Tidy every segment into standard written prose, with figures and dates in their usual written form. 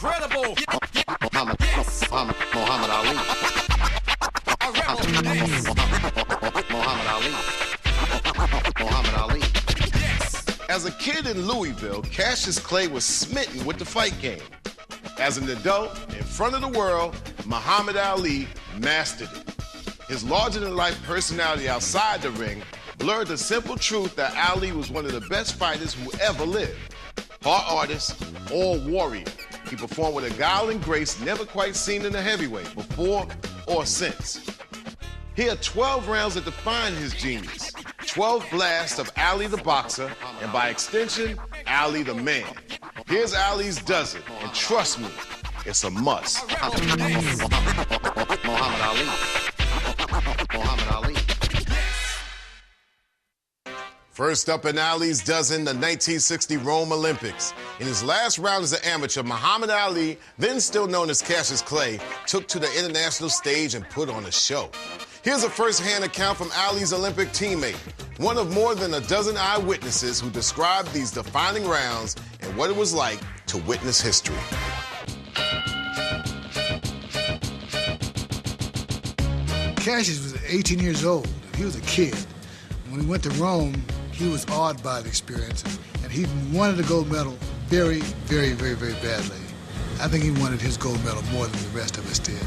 incredible. Mohammed Ali. Mohammed Ali. Mohammed Ali. As a kid in Louisville, Cassius Clay was smitten with the fight game. As an adult, in front of the world, Muhammad Ali mastered it. His larger-than-life personality outside the ring blurred the simple truth that Ali was one of the best fighters who ever lived. Part artist or warrior, he performed with a guile and grace never quite seen in a heavyweight before or since. Here are 12 rounds that define his genius. 12 blasts of Ali the boxer, and by extension, Ali the man. Here's Ali's dozen, and trust me, it's a must. Muhammad Ali. Muhammad Ali. First up in Ali's dozen, the 1960 Rome Olympics. In his last round as an amateur, Muhammad Ali, then still known as Cassius Clay, took to the international stage and put on a show. Here's a first-hand account from Ali's Olympic teammate, one of more than a dozen eyewitnesses who described these defining rounds and what it was like to witness history. Cassius was 18 years old. He was a kid. When he went to Rome, he was awed by the experience, and he wanted a gold medal very, very, very, very badly. I think he wanted his gold medal more than the rest of us did.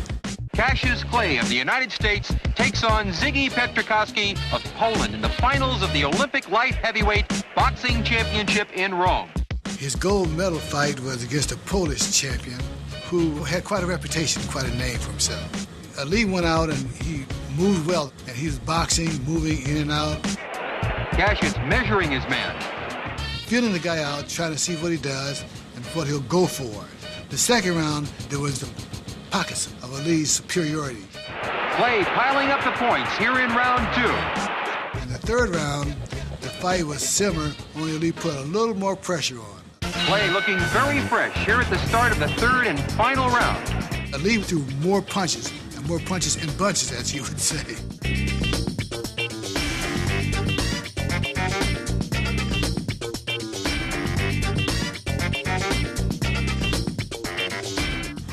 Cassius Clay of the United States takes on Ziggy Petrikowski of Poland in the finals of the Olympic Light Heavyweight Boxing Championship in Rome. His gold medal fight was against a Polish champion who had quite a reputation, quite a name for himself. Ali went out and he moved well, and he was boxing, moving in and out. Cassius measuring his man. Feeling the guy out, trying to see what he does and what he'll go for. The second round, there was the pockets of Ali's superiority. Clay piling up the points here in round two. In the third round, the fight was similar, only Ali put a little more pressure on. Clay looking very fresh here at the start of the third and final round. Ali threw more punches in bunches, as you would say.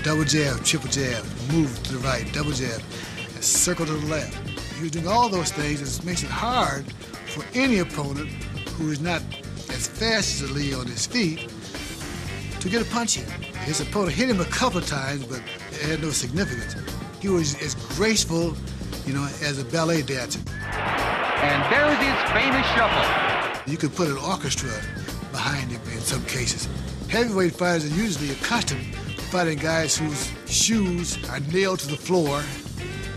Double jab, triple jab, move to the right, double jab, and circle to the left. He was doing all those things, and it makes it hard for any opponent who is not as fast as Ali on his feet to get a punch in. His opponent hit him a couple of times, but it had no significance. He was as graceful, as a ballet dancer. And there's his famous shuffle. You could put an orchestra behind him in some cases. Heavyweight fighters are usually accustomed to fighting guys whose shoes are nailed to the floor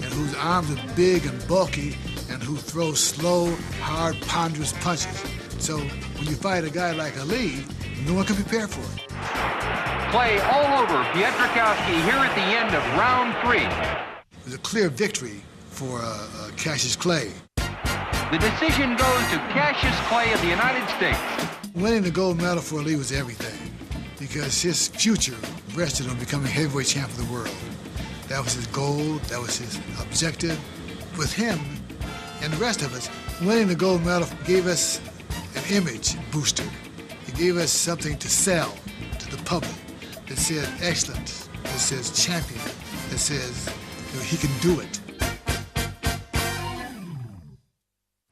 and whose arms are big and bulky and who throw slow, hard, ponderous punches. So when you fight a guy like Ali, no one can prepare for it. Clay all over Pietrkowski here at the end of round three. It was a clear victory for Cassius Clay. The decision goes to Cassius Clay of the United States. Winning the gold medal for Ali was everything because his future rested on becoming heavyweight champ of the world. That was his goal, that was his objective. With him and the rest of us, winning the gold medal gave us an image booster. It gave us something to sell to the public that says excellence, that says champion, that says he can do it.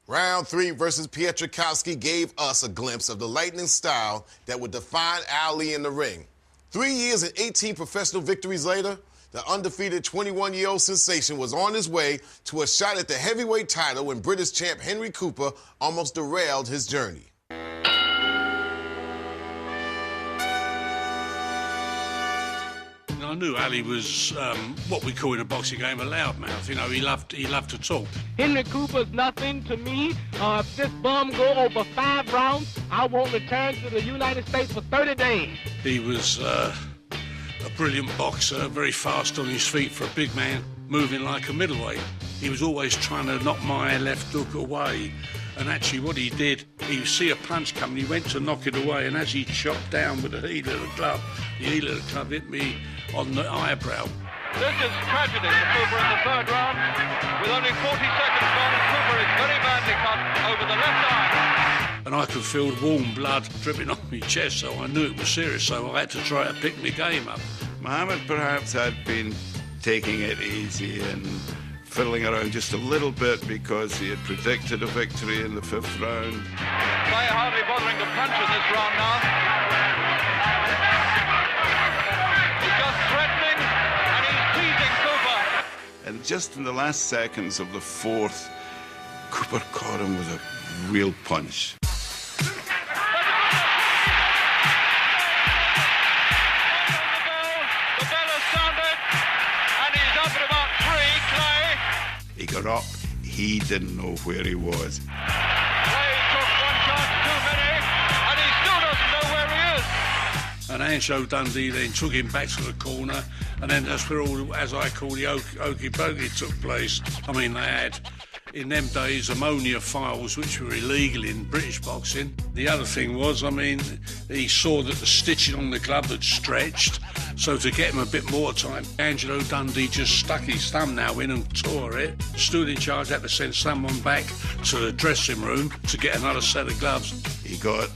Round three versus Pietrkowski gave us a glimpse of the lightning style that would define Ali in the ring. 3 years and 18 professional victories later, the undefeated 21-year-old sensation was on his way to a shot at the heavyweight title when British champ Henry Cooper almost derailed his journey. I knew Ali was what we call in a boxing game a loudmouth. He loved to talk. Henry Cooper's nothing to me. If this bum go over 5 rounds, I won't return to the United States for 30 days. He was a brilliant boxer, very fast on his feet for a big man, moving like a middleweight. He was always trying to knock my left hook away. And actually what he did, he'd see a punch coming, he went to knock it away, and as he chopped down with the heel of the glove hit me on the eyebrow. This is tragedy for Cooper in the third round. With only 40 seconds gone, Cooper is very badly cut over the left eye. And and I could feel the warm blood dripping off my chest, so I knew it was serious, so I had to try to pick my game up. Mohammed perhaps had been taking it easy and fiddling around just a little bit because he had predicted a victory in the 5th round. Clay hardly bothering to punch in this round now. He's just threatening, and he's teasing Cooper. And just in the last seconds of the 4th, Cooper caught him with a real punch. The bell has sounded, and he's up at about 3, Clay. He got up, he didn't know where he was. Clay took one shot too many, and he still doesn't know where he is. And Ancho Dundee then took him back to the corner, and then that's where all, as I call the okey pokey took place. I mean, they had, in them days, ammonia files, which were illegal in British boxing. The other thing was, I mean, he saw that the stitching on the glove had stretched, so to get him a bit more time, Angelo Dundee just stuck his thumbnail in and tore it. Stood in charge, had to send someone back to the dressing room to get another set of gloves. He got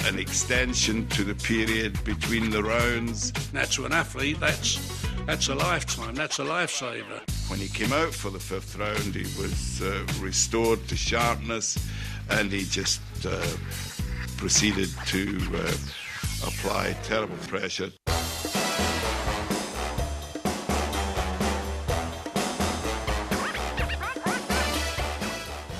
an extension to the period between the rounds. Now, to an athlete, that's a lifetime, that's a lifesaver. When he came out for the 5th round, he was restored to sharpness, and he just proceeded to apply terrible pressure.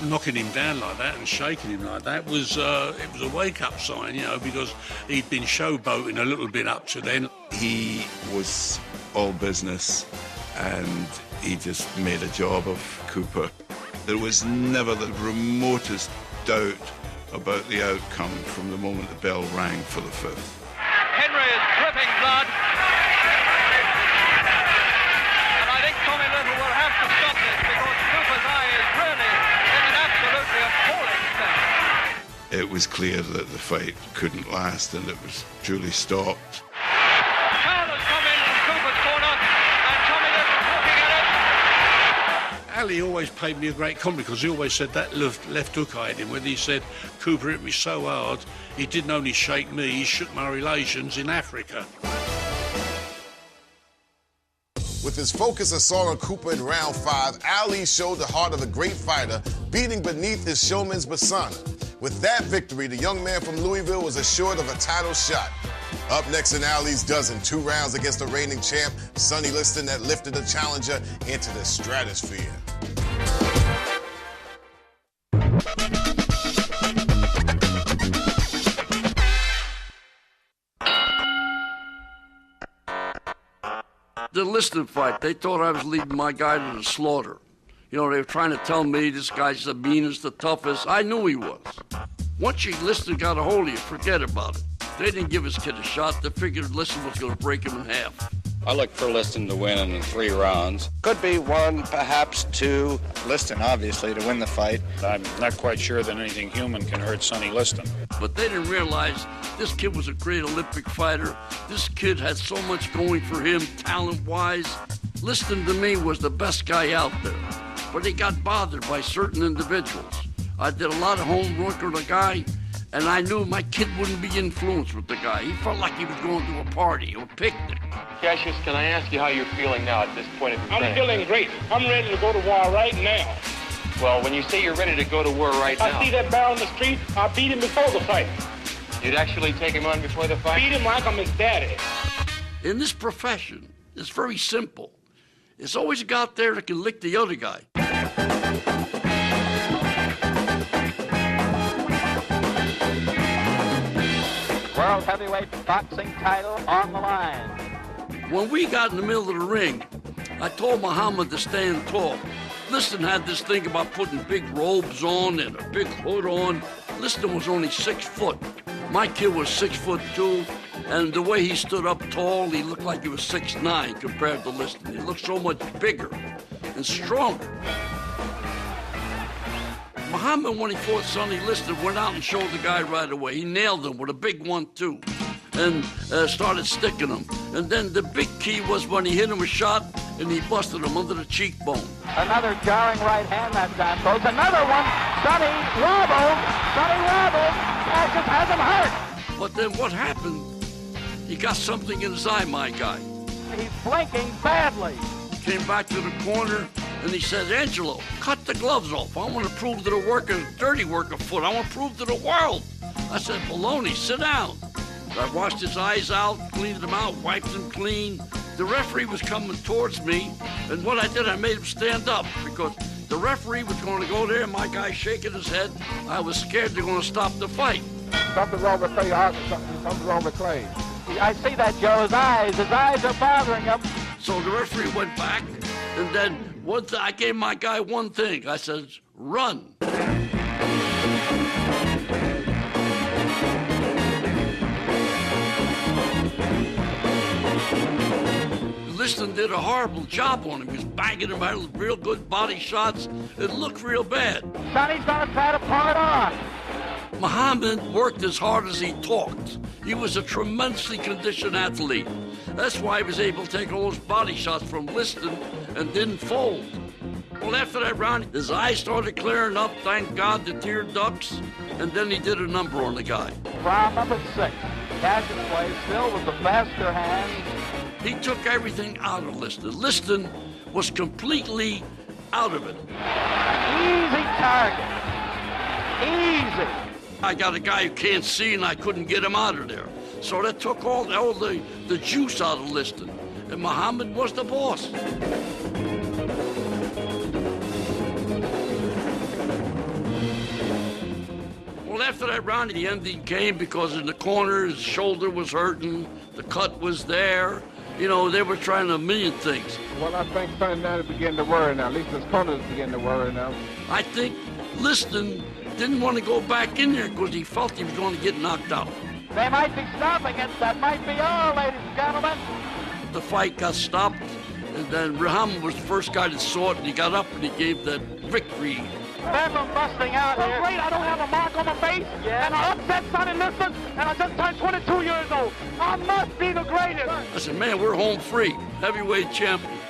Knocking him down like that and shaking him like that was it was a wake-up sign, you know, because he'd been showboating a little bit up to then. He was all business, and he just made a job of Cooper. There was never the remotest doubt about the outcome from the moment the bell rang for the 5th. Henry is dripping blood. And I think Tommy Little will have to stop this because Cooper's eye is really in an absolutely appalling state. It was clear that the fight couldn't last, and it was truly stopped. Foul has come in from Cooper's corner, and Tommy Little's looking at it. Ali always paid me a great compliment because he always said that left hook I had him, when he said Cooper hit me so hard, he didn't only shake me, he shook my relations in Africa. With his focus assault on Cooper in round 5, Ali showed the heart of a great fighter, beating beneath his showman's persona. With that victory, the young man from Louisville was assured of a title shot. Up next in Ali's dozen, 2 rounds against the reigning champ, Sonny Liston, that lifted the challenger into the stratosphere. The Liston fight, they thought I was leading my guy to the slaughter. You know, they were trying to tell me this guy's the meanest, the toughest. I knew he was. Once Liston got a hold of you, forget about it. They didn't give his kid a shot. They figured Liston was going to break him in half. I look for Liston to win in the 3 rounds. Could be 1, perhaps 2. Liston, obviously, to win the fight. I'm not quite sure that anything human can hurt Sonny Liston. But they didn't realize this kid was a great Olympic fighter. This kid had so much going for him, talent-wise. Liston, to me, was the best guy out there. But he got bothered by certain individuals. I did a lot of homework with the guy, and I knew my kid wouldn't be influenced with the guy. He felt like he was going to a party or a picnic. Cassius, can I ask you how you're feeling now at this point in the I'm feeling great. I'm ready to go to war right now. Well, when you say you're ready to go to war right now... I see that bear on the street, I'll beat him before the fight. You'd actually take him on before the fight? Beat him like I'm his daddy. In this profession, it's very simple. It's always a guy out there that can lick the other guy. World heavyweight boxing title on the line. When we got in the middle of the ring, I told Muhammad to stand tall. Liston had this thing about putting big robes on and a big hood on. Liston was only 6 foot. My kid was 6'2", and the way he stood up tall, he looked like he was 6'9" compared to Liston. He looked so much bigger and stronger. Muhammad, when he fought Sonny Liston, went out and showed the guy right away. He nailed him with a big 1-2 and started sticking him. And then the big key was when he hit him a shot and he busted him under the cheekbone. Another jarring right hand that time, folks. Another one. Sonny wobbled. That just has him hurt. But then what happened? He got something in his eye, my guy. He's blinking badly. Came back to the corner, and he said, Angelo, cut the gloves off. I want to prove to the worker, dirty worker foot. I want to prove to the world. I said, baloney, sit down. I washed his eyes out, cleaned them out, wiped them clean. The referee was coming towards me, and what I did, I made him stand up because the referee was going to go there, my guy shaking his head. I was scared they're going to stop the fight. Something's wrong with Clay Hart. Something's wrong with Clay. I see that, Joe. His eyes are bothering him. So the referee went back, and then I gave my guy one thing. I said, run. Liston did a horrible job on him. He was banging him out with real good body shots. It looked real bad. Sonny's gonna try to pull it on. Muhammad worked as hard as he talked. He was a tremendously conditioned athlete. That's why he was able to take all those body shots from Liston and didn't fold. Well, after that round, his eyes started clearing up, thank God, the tear ducts, and then he did a number on the guy. Round number 6. Cassius Clay still with the faster hand. He took everything out of Liston. Liston was completely out of it. Easy target. Easy. I got a guy who can't see, and I couldn't get him out of there. So that took all the juice out of Liston. And Muhammad was the boss. Well, after that round, the ending came because in the corner, his shoulder was hurting, the cut was there. You know, they were trying a million things. Well, I think Sonny now is beginning to worry now. At least his corners beginning to worry now. I think Liston didn't want to go back in there because he felt he was going to get knocked out. They might be stopping it. That might be all, ladies and gentlemen. The fight got stopped, and then Muhammad was the first guy that saw it, and he got up and he gave that victory. Bedlam busting out here. Great, I don't have a mark on my face, and I upset Sonny Liston, and I just turned 22 years old. I must be the greatest. I said, man, we're home free. Heavyweight champion.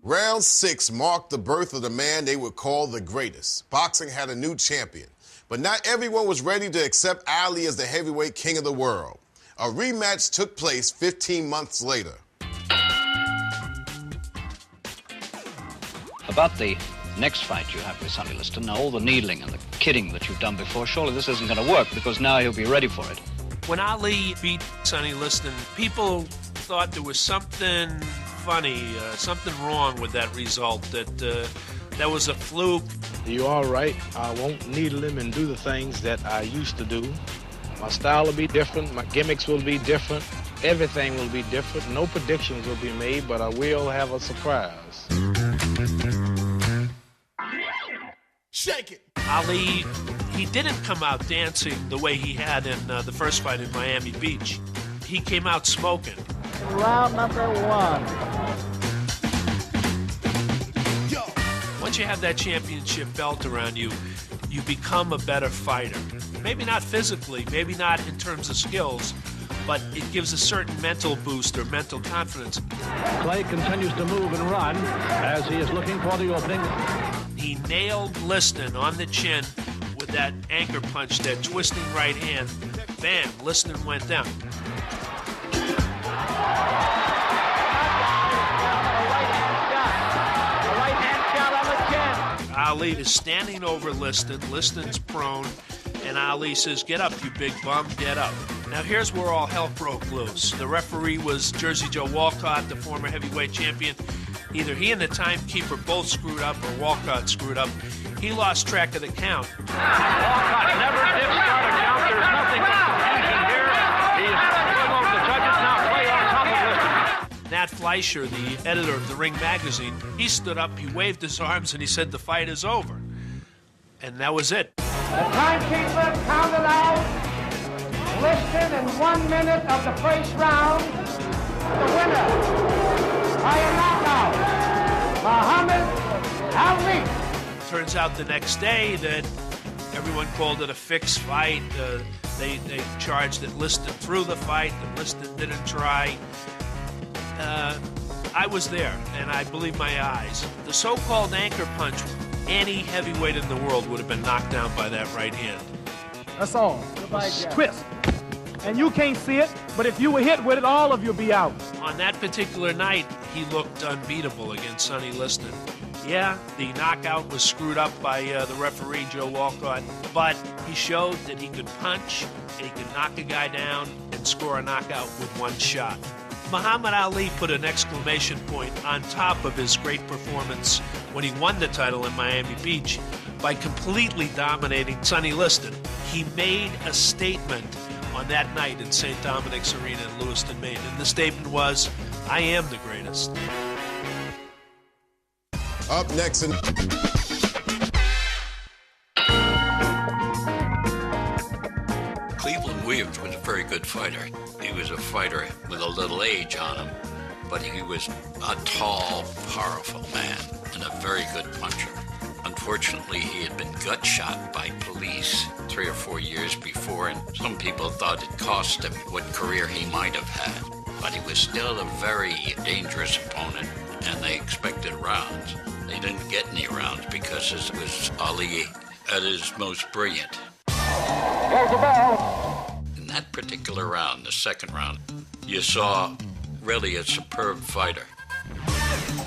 Round 6 marked the birth of the man they would call the greatest. Boxing had a new champion, but not everyone was ready to accept Ali as the heavyweight king of the world. A rematch took place 15 months later. About the next fight you have with Sonny Liston, now all the needling and the kidding that you've done before, surely this isn't going to work because now he'll be ready for it. When Ali beat Sonny Liston, people thought there was something funny, something wrong with that result, that was a fluke. You are right. I won't needle him and do the things that I used to do. My style will be different. My gimmicks will be different. Everything will be different. No predictions will be made, but I will have a surprise. Shake it! Ali, he didn't come out dancing the way he had in the first fight in Miami Beach. He came out smoking. Round number 1. Once you have that championship belt around you, you become a better fighter. Maybe not physically, maybe not in terms of skills, but it gives a certain mental boost or mental confidence. Clay continues to move and run as he is looking for the opening. He nailed Liston on the chin with that anchor punch, that twisting right hand. Bam, Liston went down. Ali is standing over Liston. Liston's prone, and Ali says, "Get up, you big bum, get up." Now here's where all hell broke loose. The referee was Jersey Joe Walcott, the former heavyweight champion. Either he and the timekeeper both screwed up or Walcott screwed up. He lost track of the count. Walcott never did start a count. There's nothing but confusion here. He's going over the judges now. Clay on top of Liston. Nat Fleischer, the editor of the Ring magazine, he stood up, he waved his arms, and he said the fight is over. And that was it. The timekeeper counted out Liston in 1 minute of the first round. The winner by a knockout, Muhammad Ali. Turns out the next day that everyone called it a fixed fight. They charged that Liston threw the fight, that Liston didn't try. I was there, and I believe my eyes. The so-called anchor punch any heavyweight in the world would have been knocked down by that right hand. That's all. Twist. And you can't see it, but if you were hit with it, all of you'll be out. On that particular night, he looked unbeatable against Sonny Liston. Yeah, the knockout was screwed up by the referee, Joe Walcott, but he showed that he could punch and he could knock a guy down and score a knockout with one shot. Muhammad Ali put an exclamation point on top of his great performance when he won the title in Miami Beach by completely dominating Sonny Liston. He made a statement on that night in St. Dominic's Arena in Lewiston, Maine, and the statement was, "I am the greatest." Up next in... Cleveland Williams was a very good fighter. He was a fighter with a little age on him, but he was a tall, powerful man and a very good puncher. Unfortunately, he had been gut shot by police 3 or 4 years before, and some people thought it cost him what career he might have had. But he was still a very dangerous opponent, and they expected rounds. They didn't get any rounds because it was Ali at his most brilliant. There's the bell. In that particular round, the second round, you saw really a superb fighter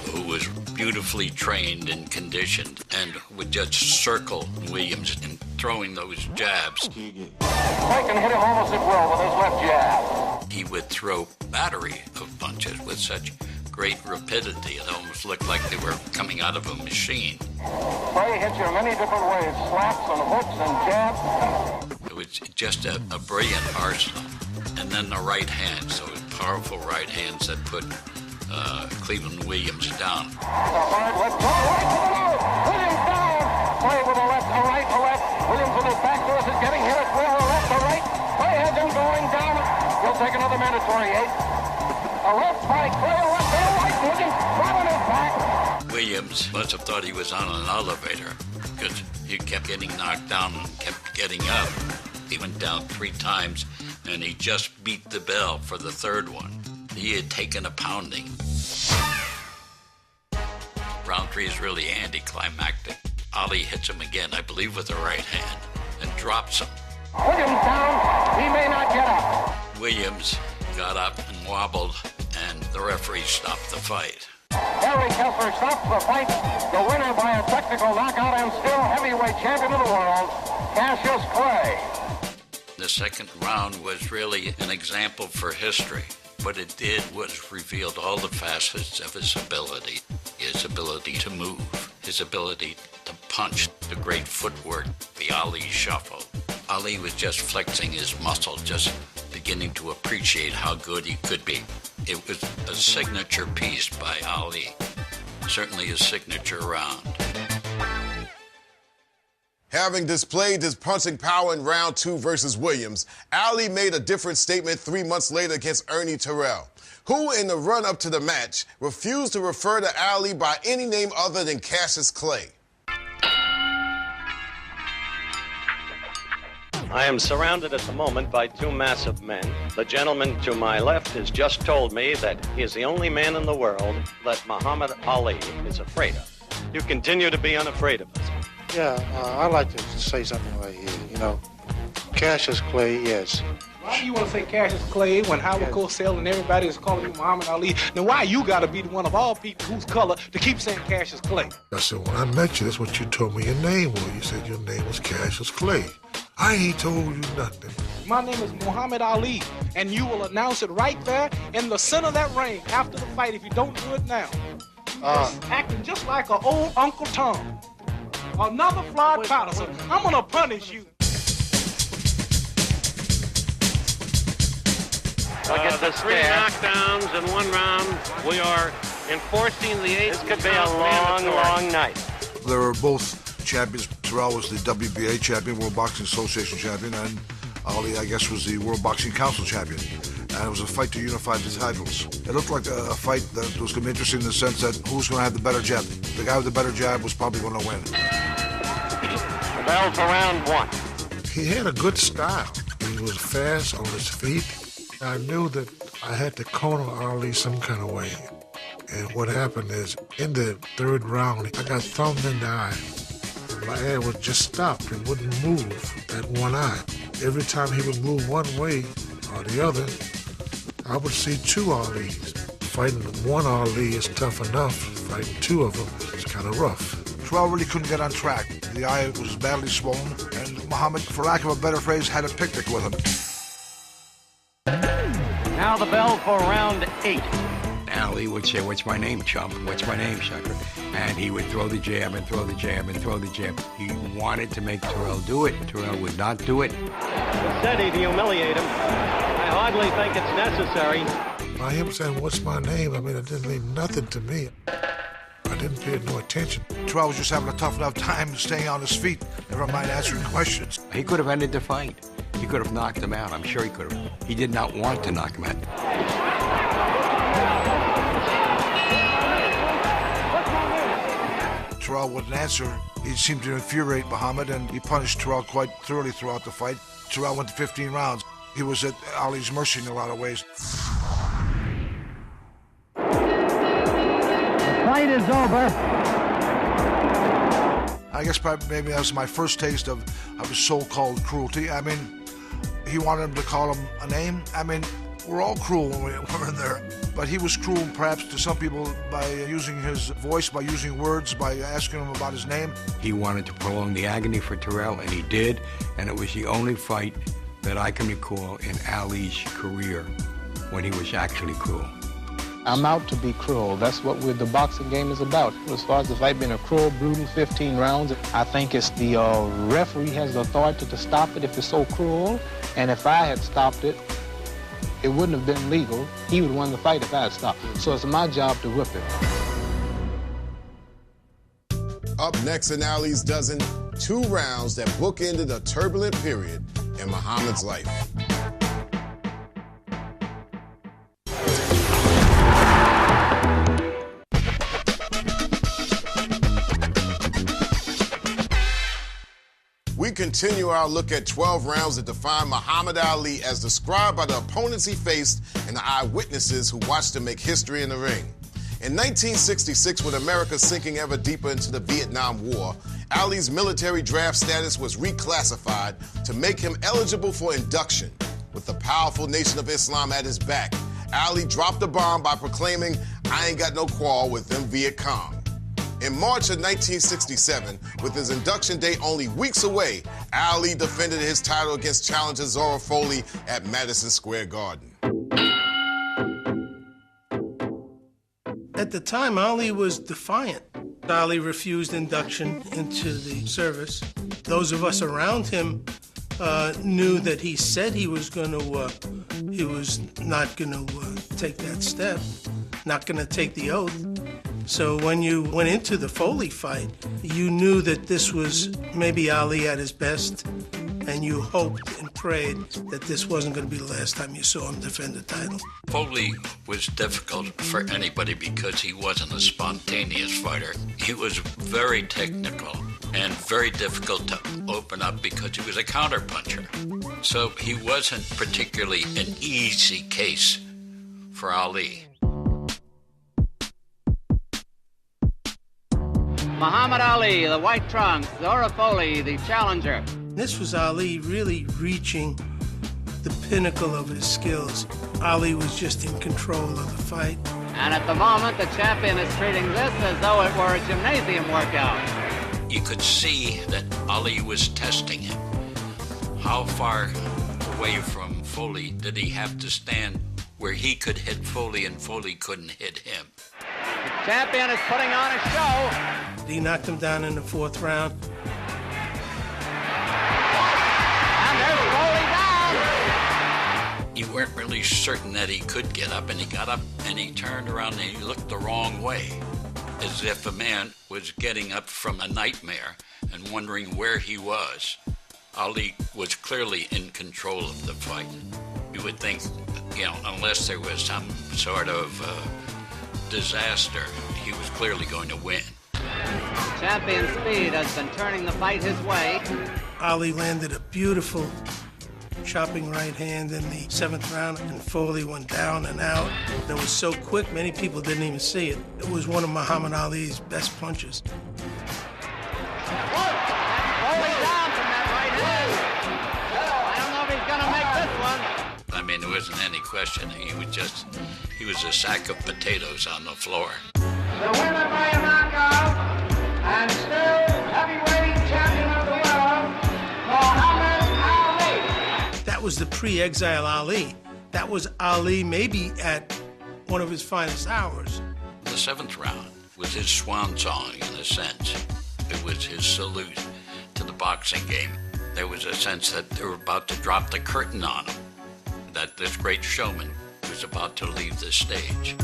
who was beautifully trained and conditioned and would just circle Williams and throwing those jabs. Clay can hit him almost at will with his left jab. He would throw battery of punches with such great rapidity. It almost looked like they were coming out of a machine. Clay hits you many different ways, slaps and hooks and jabs. It was just a brilliant arsenal. And then the right hands, those powerful right hands that put Cleveland Williams down. The hard left to the right to the nose. Williams down. Clay with a left, a right, a left. Williams with his back to us is getting hit at will. A left, a right. Clay has him going down. He'll take another mandatory 8. A left by Clay, a left to the right. Williams grabbing his back. Williams must have thought he was on an elevator because he kept getting knocked down and kept getting up. He went down 3 times and he just beat the bell for the third one. He had taken a pounding. Round 3 is really anticlimactic. Ali hits him again, I believe with the right hand, and drops him. Williams down. He may not get up. Williams got up and wobbled, and the referee stopped the fight. Harry Kessler stops the fight. The winner by a technical knockout and still heavyweight champion of the world, Cassius Clay. The second round was really an example for history. What it did was revealed all the facets of his ability to move, his ability to punch, the great footwork, the Ali shuffle. Ali was just flexing his muscle, just beginning to appreciate how good he could be. It was a signature piece by Ali, certainly a signature round. Having displayed his punching power in round 2 versus Williams, Ali made a different statement 3 months later against Ernie Terrell, who in the run-up to the match refused to refer to Ali by any name other than Cassius Clay. I am surrounded at the moment by 2 massive men. The gentleman to my left has just told me that he is the only man in the world that Muhammad Ali is afraid of. You continue to be unafraid of us. Yeah, I'd like to say something right here. You know, Cassius Clay, yes. Why do you want to say Cassius Clay when Howard Cosell and everybody is calling you Muhammad Ali? Now, why you got to be the one of all people whose color to keep saying Cassius Clay? I said, when I met you, that's what you told me your name was. You said your name was Cassius Clay. I ain't told you nothing. My name is Muhammad Ali, and you will announce it right there in the center of that ring after the fight if you don't do it now. Acting just like an old Uncle Tom. Another Floyd Patterson. I'm going to punish you. The 3 knockdowns in 1 round. We are enforcing the 8th. This could be a long night. They were both champions. Terrell was the WBA champion, World Boxing Association champion, and Ali, I guess, was the World Boxing Council champion. And it was a fight to unify the titles. It looked like a fight that was going to be interesting in the sense that who's going to have the better jab. The guy with the better jab was probably going to win. The bell for round 1. He had a good style. He was fast on his feet. I knew that I had to corner Ali some kind of way. And what happened is, in the third round, I got thumbed in the eye. My eye would just stop and wouldn't move that one eye. Every time he would move one way or the other, I would see two Alis. Fighting one Ali is tough enough. Fighting two of them is kind of rough. Terrell really couldn't get on track. The eye was badly swollen, and Muhammad, for lack of a better phrase, had a picnic with him. Now the bell for round 8. Ali would say, "What's my name, chump? What's my name, sucker?" And he would throw the jab and throw the jab and throw the jab. He wanted to make Terrell do it. Terrell would not do it. Said he'd humiliate him. I hardly think it's necessary. By him saying, "What's my name?" I mean, it didn't mean nothing to me. I didn't pay no attention. Terrell was just having a tough enough time staying on his feet, never mind answering questions. He could have ended the fight. He could have knocked him out. I'm sure he could have. He did not want to knock him out. Terrell wouldn't answer. He seemed to infuriate Muhammad, and he punished Terrell quite thoroughly throughout the fight. Terrell went to 15 rounds. He was at Ali's mercy in a lot of ways. The fight is over. I guess maybe that was my first taste of his so-called cruelty. I mean, he wanted him to call him a name. I mean, we're all cruel when we're in there. But he was cruel perhaps to some people by using his voice, by using words, by asking him about his name. He wanted to prolong the agony for Terrell, and he did. And it was the only fight that I can recall in Ali's career when he was actually cruel. I'm out to be cruel. That's what the boxing game is about. As far as the fight being a cruel, brutal 15 rounds, I think it's the referee has the authority to stop it if it's so cruel. And if I had stopped it, it wouldn't have been legal. He would have won the fight if I had stopped it. So it's my job to whip it. Up next in Ali's Dozen, 2 rounds that bookended a turbulent period in Muhammad's life. We continue our look at 12 rounds that define Muhammad Ali as described by the opponents he faced and the eyewitnesses who watched him make history in the ring. In 1966, with America sinking ever deeper into the Vietnam War, Ali's military draft status was reclassified to make him eligible for induction. With the powerful Nation of Islam at his back, Ali dropped the bomb by proclaiming, "I ain't got no quarrel with them Viet Cong." In March of 1967, with his induction date only weeks away, Ali defended his title against challenger Zora Foley at Madison Square Garden. At the time, Ali was defiant. Ali refused induction into the service. Those of us around him knew that he said he was not going to take that step, not going to take the oath. So when you went into the Foley fight, you knew that this was maybe Ali at his best, and you hoped and prayed that this wasn't going to be the last time you saw him defend the title. Foley was difficult for anybody because he wasn't a spontaneous fighter. He was very technical and very difficult to open up because he was a counterpuncher. So he wasn't particularly an easy case for Ali. Muhammad Ali, the white trunks, Zora Foley, the challenger. This was Ali really reaching the pinnacle of his skills. Ali was just in control of the fight. And at the moment, the champion is treating this as though it were a gymnasium workout. You could see that Ali was testing him. How far away from Foley did he have to stand where he could hit Foley and Foley couldn't hit him? The champion is putting on a show. He knocked him down in the 4th round. And there's Foley down. You weren't really certain that he could get up, and he got up and he turned around and he looked the wrong way, as if a man was getting up from a nightmare and wondering where he was. Ali was clearly in control of the fight. You would think, unless there was some sort of disaster, he was clearly going to win. Champion Speed has been turning the fight his way. Ali landed a beautiful chopping right hand in the 7th round, and Foley went down and out. It was so quick, many people didn't even see it. It was one of Muhammad Ali's best punches. I mean, there wasn't any question. He was a sack of potatoes on the floor. The winner by a knockout and still heavyweight champion of the world, Mohammed Ali. That was the pre-exile Ali. That was Ali maybe at one of his finest hours. The 7th round was his swan song in a sense. It was his salute to the boxing game. There was a sense that they were about to drop the curtain on him, that this great showman was about to leave the stage.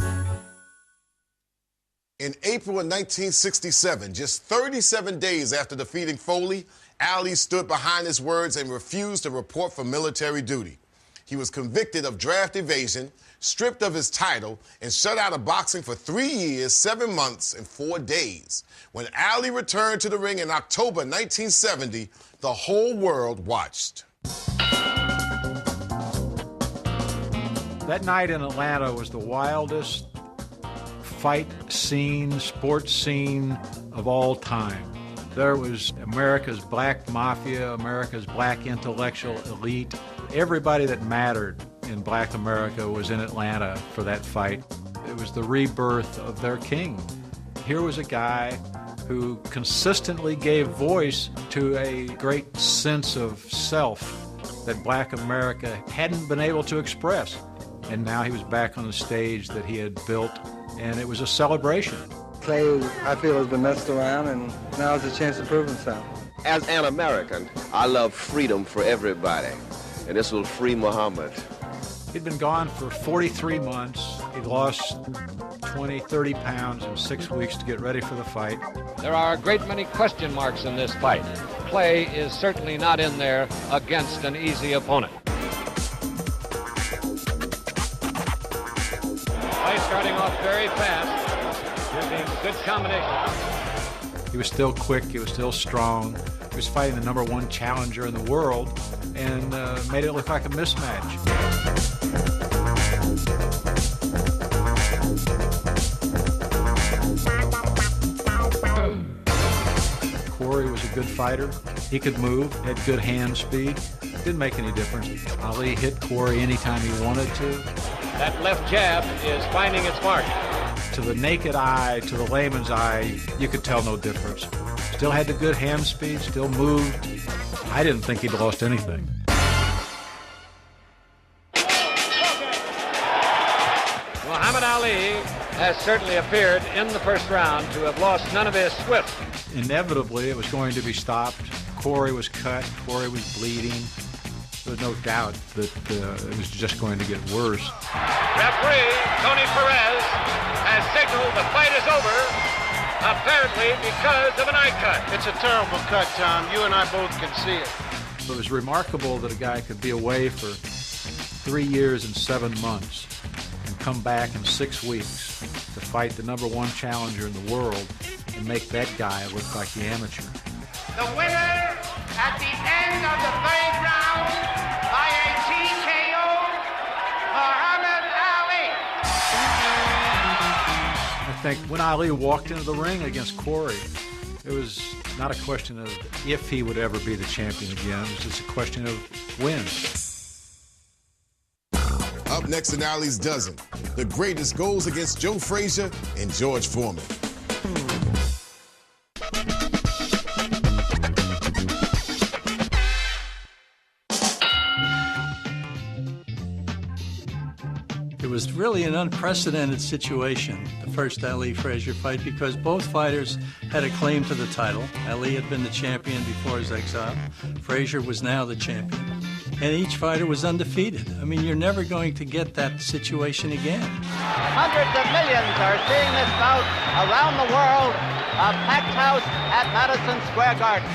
In April of 1967, just 37 days after defeating Foley, Ali stood behind his words and refused to report for military duty. He was convicted of draft evasion, stripped of his title, and shut out of boxing for 3 years, 7 months, and 4 days. When Ali returned to the ring in October 1970, the whole world watched. That night in Atlanta was the wildest fight scene, sports scene of all time. There was America's black mafia, America's black intellectual elite. Everybody that mattered in black America was in Atlanta for that fight. It was the rebirth of their king. Here was a guy who consistently gave voice to a great sense of self that black America hadn't been able to express. And now he was back on the stage that he had built, and it was a celebration. Clay, I feel, has been messed around, and now is a chance to prove himself. As an American, I love freedom for everybody, and this will free Muhammad. He'd been gone for 43 months. He'd lost 20, 30 pounds in 6 weeks to get ready for the fight. There are a great many question marks in this fight. Clay is certainly not in there against an easy opponent. Clay starting off very fast, using good combination. He was still quick, he was still strong. He was fighting the #1 challenger in the world and made it look like a mismatch. Corey was a good fighter. He could move, had good hand speed. Didn't make any difference. Ali hit Corey anytime he wanted to. That left jab is finding its mark. To the naked eye, to the layman's eye, you could tell no difference. Still had the good hand speed, still moved. I didn't think he'd lost anything. Muhammad Ali has certainly appeared in the first round to have lost none of his swift. Inevitably, it was going to be stopped. Corey was cut. Corey was bleeding. There was no doubt that it was just going to get worse. Referee Tony Perez has signaled the fight is over, apparently because of an eye cut. It's a terrible cut, Tom. You and I both can see it. It was remarkable that a guy could be away for 3 years and 7 months and come back in 6 weeks to fight the #1 challenger in the world and make that guy look like the amateur. The winner at the end of the 3rd round by a TKO, Muhammad Ali. I think when Ali walked into the ring against Corey, it was not a question of if he would ever be the champion again. It was just a question of when. Up next in Ali's Dozen, the greatest goals against Joe Frazier and George Foreman. It was really an unprecedented situation, the first Ali-Frazier fight, because both fighters had a claim to the title. Ali had been the champion before his exile. Frazier was now the champion. And each fighter was undefeated. I mean, you're never going to get that situation again. Hundreds of millions are seeing this bout around the world, a packed house at Madison Square Garden.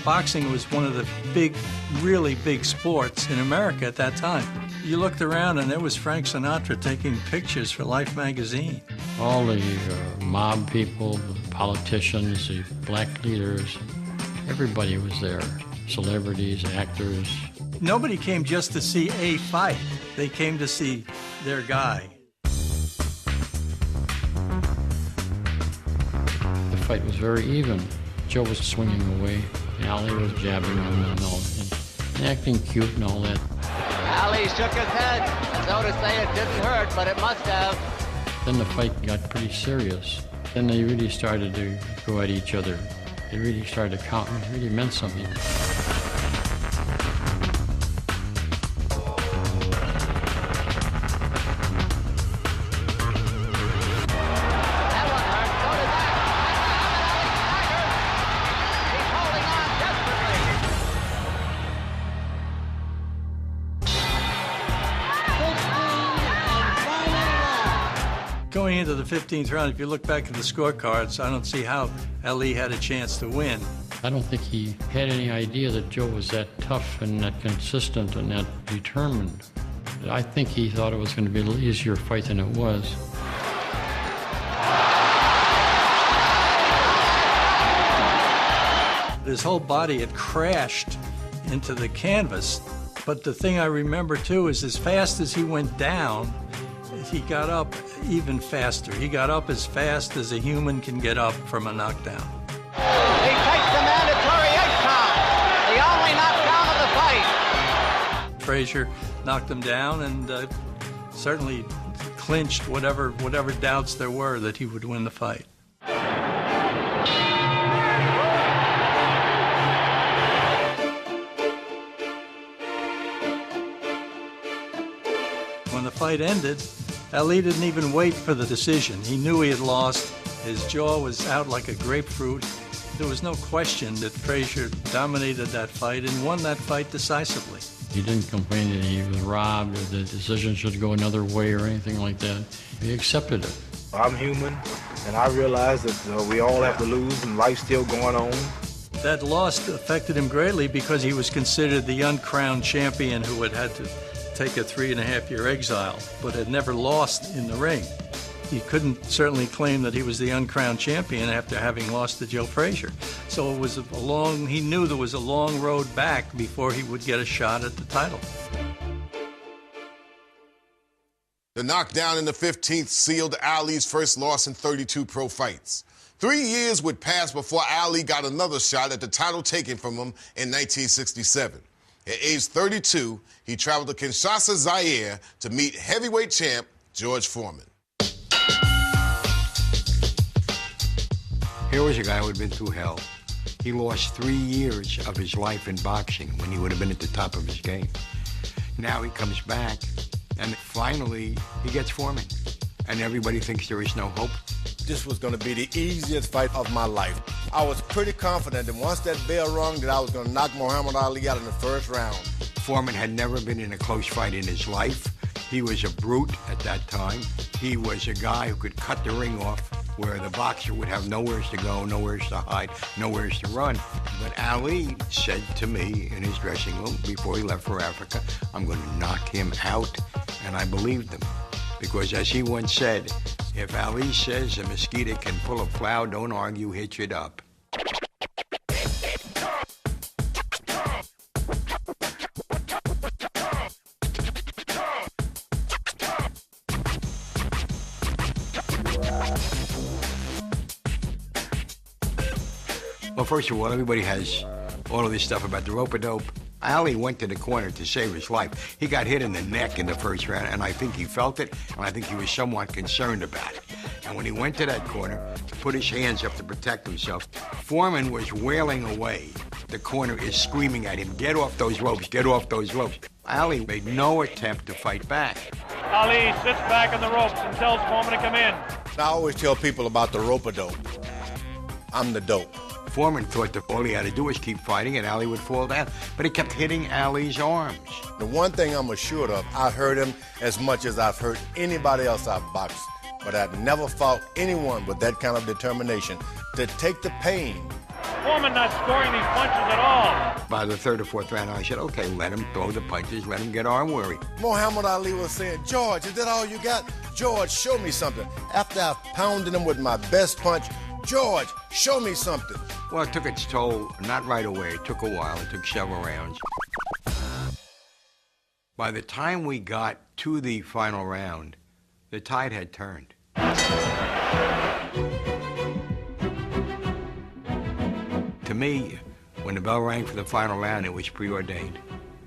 Boxing was one of the big, really big sports in America at that time. You looked around and there was Frank Sinatra taking pictures for Life magazine. All the mob people, the politicians, the black leaders, everybody was there. Celebrities, actors. Nobody came just to see a fight. They came to see their guy. The fight was very even. Joe was swinging away, and Ali was jabbing him and acting cute and all that. Ali shook his head as though to say it didn't hurt, but it must have. Then the fight got pretty serious. Then they really started to go at each other. They really started to count. It really meant something. Going into the 15th round, if you look back at the scorecards, I don't see how Ali had a chance to win. I don't think he had any idea that Joe was that tough and that consistent and that determined. I think he thought it was going to be a little easier fight than it was. His whole body had crashed into the canvas. But the thing I remember, too, is as fast as he went down, he got up even faster. He got up as fast as a human can get up from a knockdown. He takes the mandatory 8 count, the only knockdown of the fight. Frazier knocked him down and certainly clinched whatever doubts there were that he would win the fight. When the fight ended, Ali didn't even wait for the decision. He knew he had lost. His jaw was out like a grapefruit. There was no question that Frazier dominated that fight and won that fight decisively. He didn't complain that he was robbed or the decision should go another way or anything like that. He accepted it. I'm human, and I realize that we all have to lose and life's still going on. That loss affected him greatly because he was considered the uncrowned champion who had to take a 3.5-year exile, but had never lost in the ring. He couldn't certainly claim that he was the uncrowned champion after having lost to Joe Frazier. So it was he knew there was a long road back before he would get a shot at the title. The knockdown in the 15th sealed Ali's first loss in 32 pro fights. 3 years would pass before Ali got another shot at the title taken from him in 1967. At age 32, he traveled to Kinshasa, Zaire, to meet heavyweight champ George Foreman. Here was a guy who had been through hell. He lost 3 years of his life in boxing when he would have been at the top of his game. Now he comes back, and finally he gets Foreman. And everybody thinks there is no hope. This was going to be the easiest fight of my life. I was pretty confident that once that bell rung that I was going to knock Muhammad Ali out in the first round. Foreman had never been in a close fight in his life. He was a brute at that time. He was a guy who could cut the ring off where the boxer would have nowheres to go, nowheres to hide, nowheres to run. But Ali said to me in his dressing room before he left for Africa, I'm going to knock him out. And I believed him. Because as he once said, if Ali says a mosquito can pull a plow, don't argue, hitch it up. Well, first of all, everybody has all of this stuff about the rope-a-dope. Ali went to the corner to save his life. He got hit in the neck in the first round, and I think he felt it, and I think he was somewhat concerned about it. And when he went to that corner to put his hands up to protect himself, Foreman was wailing away. The corner is screaming at him, get off those ropes, get off those ropes. Ali made no attempt to fight back. Ali sits back on the ropes and tells Foreman to come in. I always tell people about the rope-a-dope. I'm the dope. Foreman thought that all he had to do was keep fighting and Ali would fall down, but he kept hitting Ali's arms. The one thing I'm assured of, I hurt him as much as I've hurt anybody else I've boxed, but I've never fought anyone with that kind of determination to take the pain. Foreman not scoring these punches at all. By the third or fourth round, I said, okay, let him throw the punches, let him get arm weary. Muhammad Ali was saying, George, is that all you got? George, show me something. After I've pounded him with my best punch, George, show me something. Well, it took its toll, not right away. It took a while. It took several rounds. By the time we got to the final round, the tide had turned. To me, when the bell rang for the final round, it was preordained.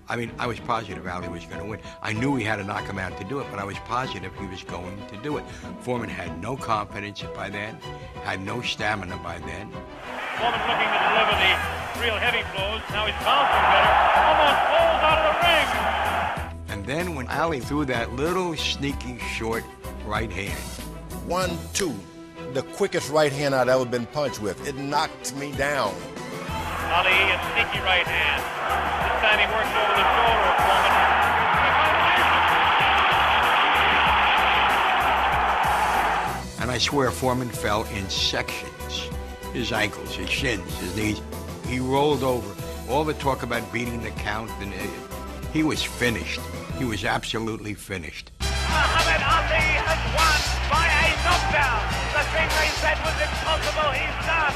I mean, I was positive Ali was going to win. I knew he had to knock him out to do it, but I was positive he was going to do it. Foreman had no confidence by then, had no stamina by then. Foreman looking to deliver the real heavy blows. Now he's bouncing better. Almost falls out of the ring. And then when Ali threw that little sneaky short right hand. 1-2, the quickest right hand I'd ever been punched with. It knocked me down. Ali, a sneaky right hand. This time he works over the shoulder of Foreman. And I swear Foreman fell in sections. His ankles, his shins, his knees. He rolled over. All the talk about beating the count, and he was finished. He was absolutely finished. Mohammed Ali has won by a knockdown. The thing they said was impossible, he's done.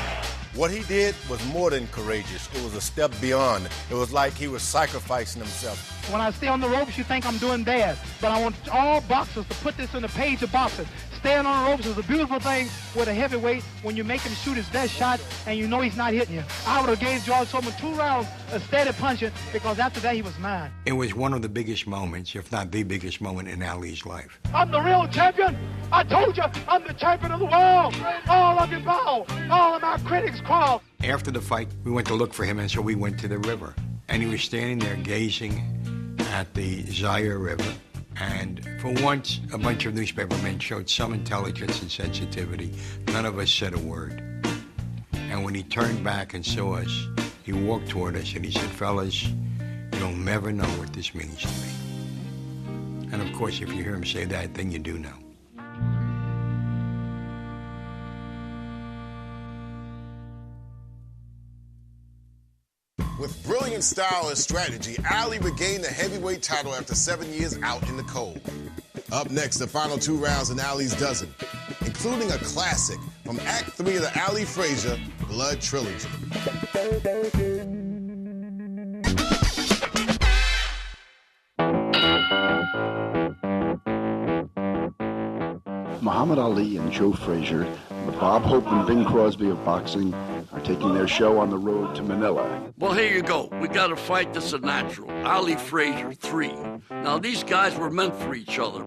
What he did was more than courageous. It was a step beyond. It was like he was sacrificing himself. When I stay on the ropes, you think I'm doing bad. But I want all boxers to put this on the page of boxing. Staying on the ropes is a beautiful thing with a heavyweight when you make him shoot his best shot and you know he's not hitting you. I would have gave George Foreman 2 rounds of steady punching because after that he was mine. It was one of the biggest moments, if not the biggest moment in Ali's life. I'm the real champion. I told you, I'm the champion of the world. All of you bow. All of my critics crawl. After the fight, we went to look for him, and so we went to the river. And he was standing there gazing at the Zaire River. And for once, a bunch of newspapermen showed some intelligence and sensitivity. None of us said a word. And when he turned back and saw us, he walked toward us and he said, "Fellas, you'll never know what this means to me." And of course, if you hear him say that, then you do know. With brilliant style and strategy, Ali regained the heavyweight title after 7 years out in the cold. Up next, the final 2 rounds in Ali's dozen, including a classic from Act 3 of the Ali Frazier Blood Trilogy. Muhammad Ali and Joe Frazier, the Bob Hope and Bing Crosby of boxing, are taking their show on the road to Manila. Well, here you go. We got a fight that's a natural. Ali Frazier 3. Now, these guys were meant for each other.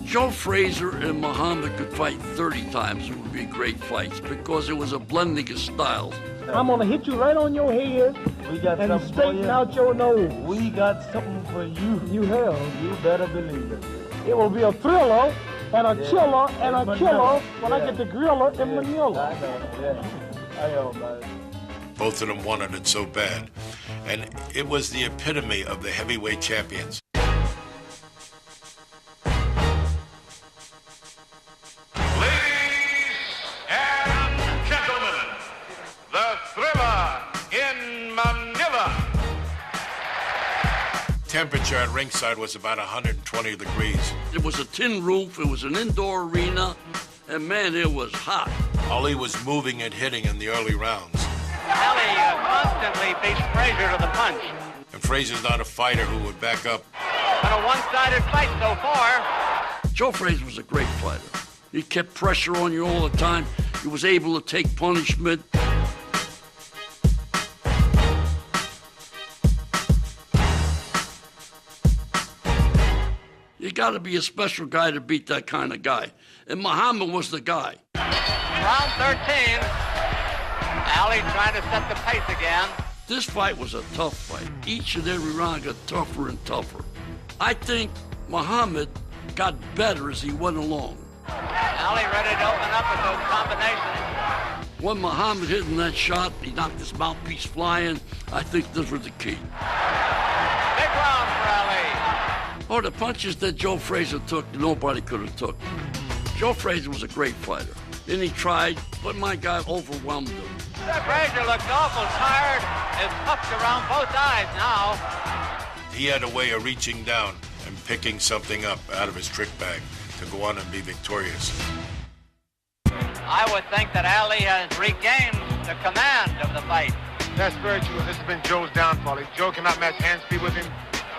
Joe Frazier and Muhammad could fight 30 times. It would be great fights because it was a blending of styles. I'm going to hit you right on your head and straighten out your nose. We got something for you. You have. You better believe it. It will be a thriller and a chiller and a killer when I get the griller in Manila. I know, man. Both of them wanted it so bad. And it was the epitome of the heavyweight champions. Ladies and gentlemen, the thriller in Manila. Temperature at ringside was about 120 degrees. It was a tin roof, it was an indoor arena, and man, it was hot. Ali was moving and hitting in the early rounds. Ali constantly beats Frazier to the punch. And Frazier's not a fighter who would back up. Been a one-sided fight so far. Joe Frazier was a great fighter. He kept pressure on you all the time. He was able to take punishment. You got to be a special guy to beat that kind of guy. And Muhammad was the guy. Round 13. Ali trying to set the pace again. This fight was a tough fight. Each and every round got tougher and tougher. I think Muhammad got better as he went along. Ali ready to open up with those combinations. When Muhammad hit in that shot, he knocked his mouthpiece flying. I think this was the key. Big round for Ali. Oh, the punches that Joe Frazier took, nobody could have took. Joe Frazier was a great fighter. Then he tried, but my guy overwhelmed him. Frazier looks awful tired. Is puffed around both eyes now. He had a way of reaching down and picking something up out of his trick bag to go on and be victorious. I would think that Ali has regained the command of the fight. That's very true. This has been Joe's downfall. Joe cannot match hand speed with him.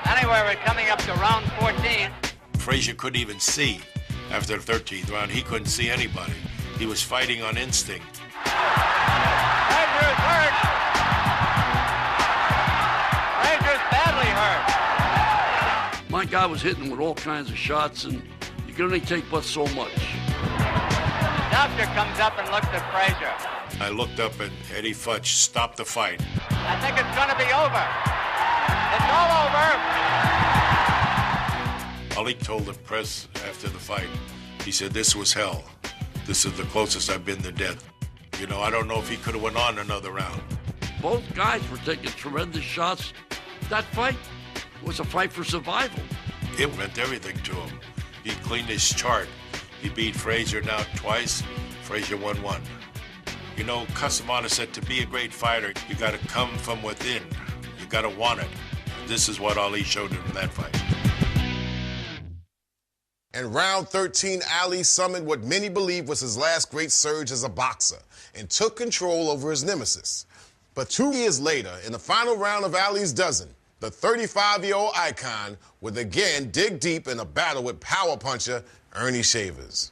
Anyway, we're coming up to round 14. Frazier couldn't even see after the 13th round. He couldn't see anybody. He was fighting on instinct. Frazier's hurt. Frazier's badly hurt. My guy was hitting with all kinds of shots, and you can only take but so much. The doctor comes up and looks at Frazier. I looked up and Eddie Futch stopped the fight. I think it's going to be over. It's all over. Ali told the press after the fight, he said, "This was hell. This is the closest I've been to death." You know, I don't know if he could have went on another round. Both guys were taking tremendous shots. That fight was a fight for survival. It meant everything to him. He cleaned his chart. He beat Frazier now twice. Frazier won one. You know, Casamata said to be a great fighter, you got to come from within. You got to want it. This is what Ali showed him in that fight. In round 13, Ali summoned what many believe was his last great surge as a boxer and took control over his nemesis. But 2 years later, in the final round of Ali's dozen, the 35-year-old icon would again dig deep in a battle with power puncher Ernie Shavers.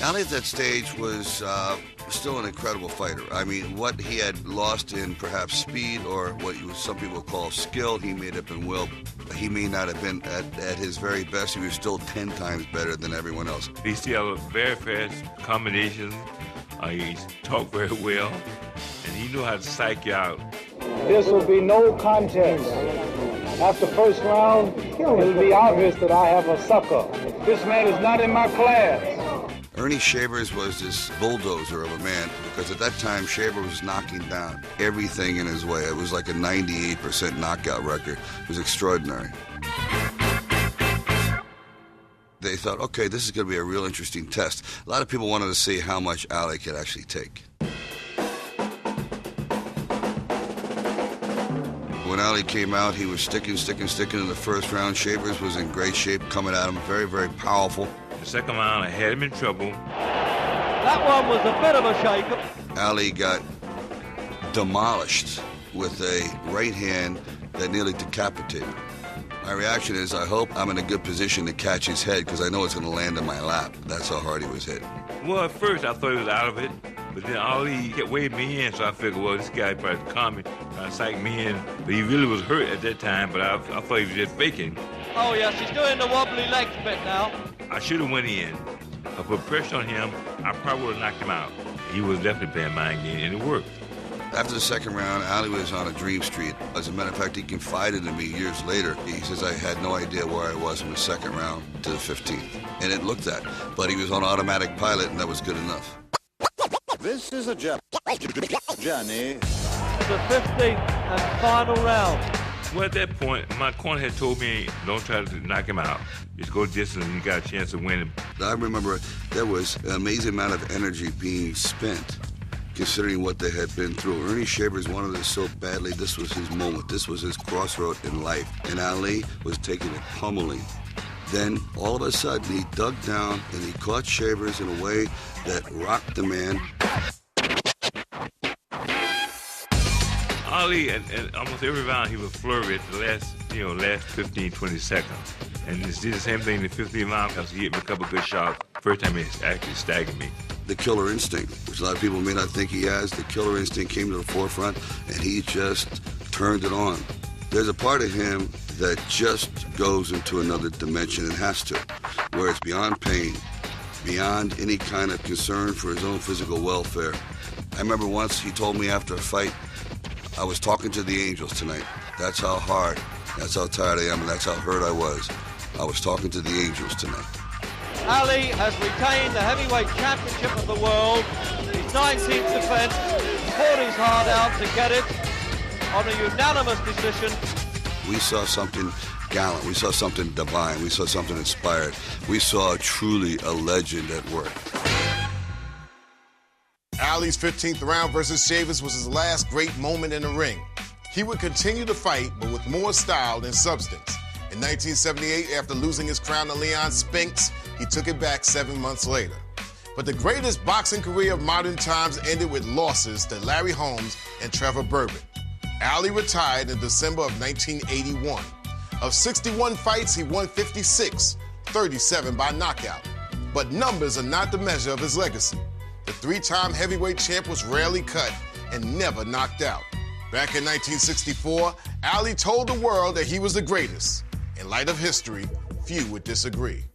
Ali at that stage was still an incredible fighter. I mean, what he had lost in perhaps speed or what some people call skill, he made up in will. He may not have been at his very best. He was still 10 times better than everyone else. He still had very fast combinations. He talked very well, and he knew how to psych you out. This will be no contest. After first round, it'll be obvious that I have a sucker. This man is not in my class. Ernie Shavers was this bulldozer of a man because at that time Shaver was knocking down everything in his way. It was like a 98% knockout record. It was extraordinary. They thought, okay, this is going to be a real interesting test. A lot of people wanted to see how much Ali could actually take. When Ali came out, he was sticking in the first round. Shavers was in great shape, coming at him, very, very powerful. The second round, I had him in trouble. That one was a bit of a shake-up. Ali got demolished with a right hand that nearly decapitated him. My reaction is, I hope I'm in a good position to catch his head because I know it's going to land in my lap. That's how hard he was hit. Well, at first, I thought he was out of it. But then Ali kept waving me in, so I figured, well, this guy probably calm me, trying to psych me in. But he really was hurt at that time, but I thought he was just faking. Oh, yes, he's doing the wobbly legs bit now. I should have went in. I put pressure on him, I probably would have knocked him out. He was definitely playing mind game, and it worked. After the second round, Ali was on a dream street. As a matter of fact, he confided in me years later. He says, I had no idea where I was from the second round to the 15th. And it looked that. But he was on automatic pilot, and that was good enough. This is a journey. The 15th and final round. Well, at that point, my corner had told me, don't try to knock him out. Just go distance and you got a chance of winning. I remember there was an amazing amount of energy being spent, considering what they had been through. Ernie Shavers wanted this so badly. This was his moment. This was his crossroad in life. And Ali was taking a pummeling. Then, all of a sudden, he dug down and he caught Shavers in a way that rocked the man. Ali, and almost every round, he would flurry at the last 15, 20 seconds. And he did the same thing in the 15th round because he hit me a couple good shots. First time he actually staggered me. The killer instinct, which a lot of people may not think he has, the killer instinct came to the forefront, and he just turned it on. There's a part of him that just goes into another dimension and has to, where it's beyond pain, beyond any kind of concern for his own physical welfare. I remember once he told me after a fight, I was talking to the angels tonight. That's how hard, that's how tired I am, and that's how hurt I was. I was talking to the angels tonight. Ali has retained the heavyweight championship of the world. His 19th defense, fought his heart out to get it on a unanimous decision. We saw something gallant. We saw something divine. We saw something inspired. We saw truly a legend at work. Ali's 15th round versus Shavers was his last great moment in the ring. He would continue to fight, but with more style than substance. In 1978, after losing his crown to Leon Spinks, he took it back 7 months later. But the greatest boxing career of modern times ended with losses to Larry Holmes and Trevor Bourbon. Ali retired in December of 1981. Of 61 fights, he won 56, 37 by knockout. But numbers are not the measure of his legacy. The three-time heavyweight champ was rarely cut and never knocked out. Back in 1964, Ali told the world that he was the greatest. In light of history, few would disagree.